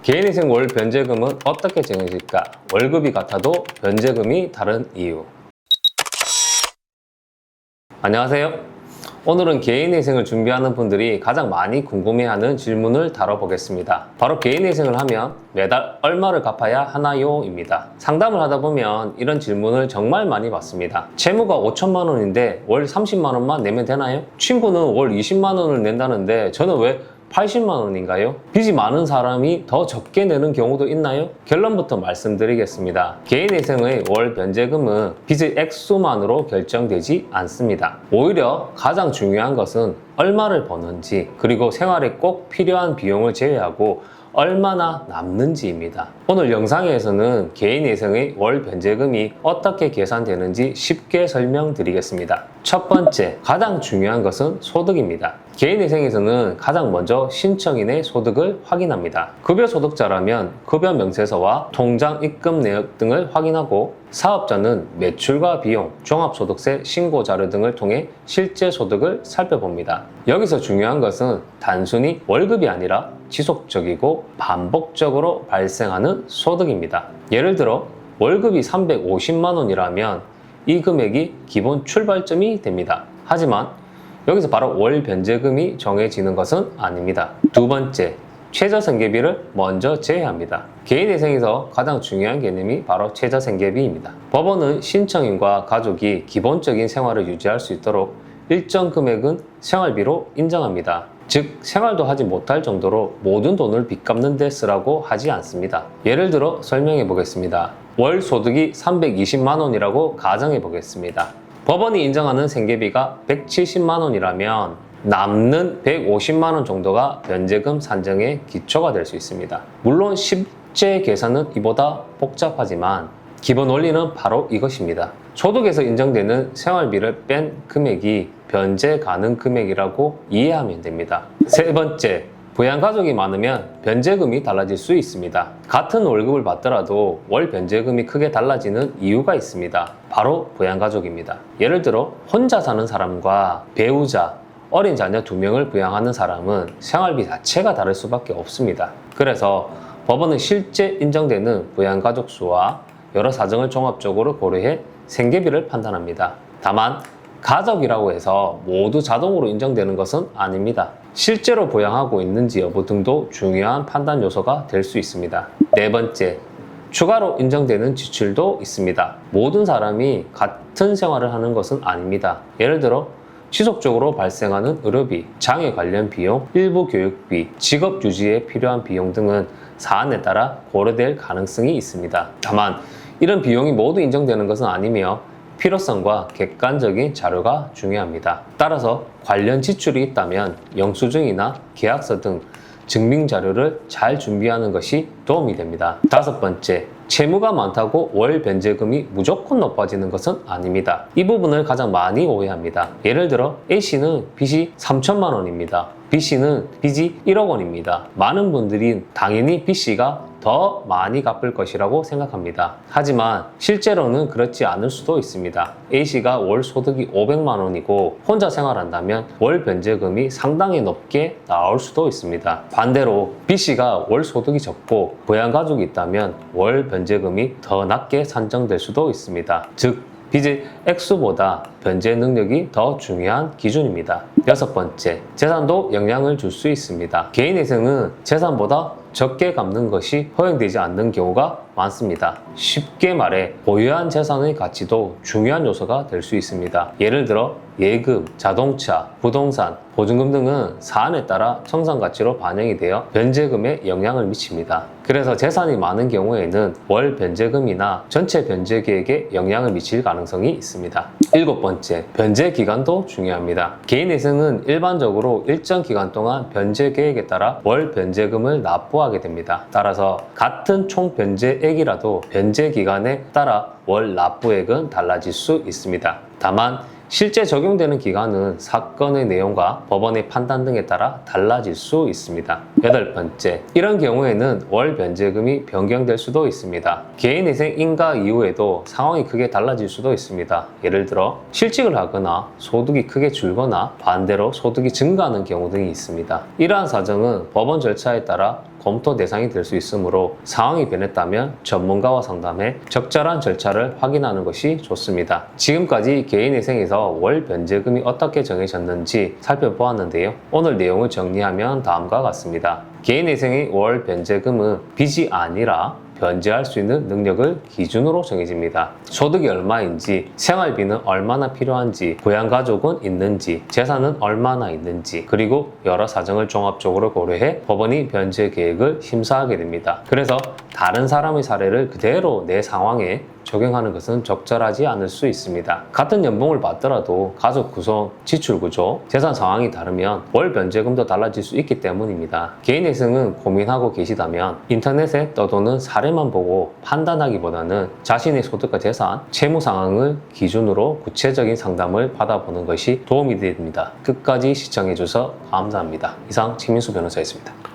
개인회생 월 변제금은 어떻게 정해질까? 월급이 같아도 변제금이 다른 이유. 안녕하세요. 오늘은 개인회생을 준비하는 분들이 가장 많이 궁금해하는 질문을 다뤄보겠습니다. 바로 개인회생을 하면 매달 얼마를 갚아야 하나요? 입니다. 상담을 하다 보면 이런 질문을 정말 많이 받습니다. 채무가 5천만 원인데 월 30만 원만 내면 되나요? 친구는 월 20만 원을 낸다는데 저는 왜 80만 원인가요? 빚이 많은 사람이 더 적게 내는 경우도 있나요? 결론부터 말씀드리겠습니다. 개인회생의 월 변제금은 빚의 액수만으로 결정되지 않습니다. 오히려 가장 중요한 것은 얼마를 버는지, 그리고 생활에 꼭 필요한 비용을 제외하고 얼마나 남는지입니다. 오늘 영상에서는 개인회생의 월 변제금이 어떻게 계산되는지 쉽게 설명드리겠습니다. 첫 번째, 가장 중요한 것은 소득입니다. 개인회생에서는 가장 먼저 신청인의 소득을 확인합니다. 급여소득자라면 급여 명세서와 통장 입금 내역 등을 확인하고, 사업자는 매출과 비용, 종합소득세 신고 자료 등을 통해 실제 소득을 살펴봅니다. 여기서 중요한 것은 단순히 월급이 아니라 지속적이고 반복적으로 발생하는 소득입니다. 예를 들어 월급이 350만 원이라면 이 금액이 기본 출발점이 됩니다. 하지만 여기서 바로 월 변제금이 정해지는 것은 아닙니다. 두 번째, 최저생계비를 먼저 제외합니다. 개인회생에서 가장 중요한 개념이 바로 최저생계비입니다. 법원은 신청인과 가족이 기본적인 생활을 유지할 수 있도록 일정 금액은 생활비로 인정합니다. 즉, 생활도 하지 못할 정도로 모든 돈을 빚 갚는 데 쓰라고 하지 않습니다. 예를 들어 설명해 보겠습니다. 월 소득이 320만 원이라고 가정해 보겠습니다. 법원이 인정하는 생계비가 170만 원이라면 남는 150만 원 정도가 변제금 산정의 기초가 될 수 있습니다. 물론 실제 계산은 이보다 복잡하지만 기본 원리는 바로 이것입니다. 소득에서 인정되는 생활비를 뺀 금액이 변제 가능 금액이라고 이해하면 됩니다. 세 번째, 부양가족이 많으면 변제금이 달라질 수 있습니다. 같은 월급을 받더라도 월 변제금이 크게 달라지는 이유가 있습니다. 바로 부양가족입니다. 예를 들어 혼자 사는 사람과 배우자, 어린 자녀 2명을 부양하는 사람은 생활비 자체가 다를 수밖에 없습니다. 그래서 법원은 실제 인정되는 부양가족 수와 여러 사정을 종합적으로 고려해 생계비를 판단합니다. 다만 가족이라고 해서 모두 자동으로 인정되는 것은 아닙니다. 실제로 부양하고 있는지 여부 등도 중요한 판단 요소가 될 수 있습니다. 네 번째, 추가로 인정되는 지출도 있습니다. 모든 사람이 같은 생활을 하는 것은 아닙니다. 예를 들어 지속적으로 발생하는 의료비, 장애 관련 비용, 일부 교육비, 직업 유지에 필요한 비용 등은 사안에 따라 고려될 가능성이 있습니다. 다만 이런 비용이 모두 인정되는 것은 아니며 필요성과 객관적인 자료가 중요합니다. 따라서 관련 지출이 있다면 영수증이나 계약서 등 증빙 자료를 잘 준비하는 것이 도움이 됩니다. 다섯 번째, 채무가 많다고 월 변제금이 무조건 높아지는 것은 아닙니다. 이 부분을 가장 많이 오해합니다. 예를 들어 A씨는 빚이 3천만 원입니다. B씨는 빚이 1억 원입니다. 많은 분들이 당연히 B씨가 더 많이 갚을 것이라고 생각합니다. 하지만 실제로는 그렇지 않을 수도 있습니다. A씨가 월 소득이 500만 원이고 혼자 생활한다면 월 변제금이 상당히 높게 나올 수도 있습니다. 반대로 B씨가 월 소득이 적고 부양가족이 있다면 월 변제금이 더 낮게 산정될 수도 있습니다. 즉, 빚의 액수보다 변제 능력이 더 중요한 기준입니다. 여섯 번째, 재산도 영향을 줄 수 있습니다. 개인회생은 재산보다 적게 갚는 것이 허용되지 않는 경우가 많습니다. 쉽게 말해 보유한 재산의 가치도 중요한 요소가 될 수 있습니다. 예를 들어 예금, 자동차, 부동산, 보증금 등은 사안에 따라 청산가치로 반영이 되어 변제금에 영향을 미칩니다. 그래서 재산이 많은 경우에는 월 변제금이나 전체 변제 계획에 영향을 미칠 가능성이 있습니다. 일곱 번째, 변제 기간도 중요합니다. 개인회생은 일반적으로 일정 기간 동안 변제 계획에 따라 월 변제금을 납부하게 됩니다. 따라서 같은 총 변제액이라도 변제 기간에 따라 월 납부액은 달라질 수 있습니다. 다만 실제 적용되는 기간은 사건의 내용과 법원의 판단 등에 따라 달라질 수 있습니다. 여덟 번째, 이런 경우에는 월 변제금이 변경될 수도 있습니다. 개인회생 인가 이후에도 상황이 크게 달라질 수도 있습니다. 예를 들어 실직을 하거나 소득이 크게 줄거나 반대로 소득이 증가하는 경우 등이 있습니다. 이러한 사정은 법원 절차에 따라 검토 대상이 될 수 있으므로 상황이 변했다면 전문가와 상담해 적절한 절차를 확인하는 것이 좋습니다. 지금까지 개인회생에서 월 변제금이 어떻게 정해졌는지 살펴보았는데요. 오늘 내용을 정리하면 다음과 같습니다. 개인회생의 월 변제금은 빚이 아니라 변제할 수 있는 능력을 기준으로 정해집니다. 소득이 얼마인지, 생활비는 얼마나 필요한지, 부양가족은 있는지, 재산은 얼마나 있는지, 그리고 여러 사정을 종합적으로 고려해 법원이 변제 계획을 심사하게 됩니다. 그래서 다른 사람의 사례를 그대로 내 상황에 적용하는 것은 적절하지 않을 수 있습니다. 같은 연봉을 받더라도 가족 구성, 지출 구조, 재산 상황이 다르면 월 변제금도 달라질 수 있기 때문입니다. 개인회생은 고민하고 계시다면 인터넷에 떠도는 사례만 보고 판단하기보다는 자신의 소득과 재산, 채무 상황을 기준으로 구체적인 상담을 받아보는 것이 도움이 됩니다. 끝까지 시청해주셔서 감사합니다. 이상 최민수 변호사였습니다.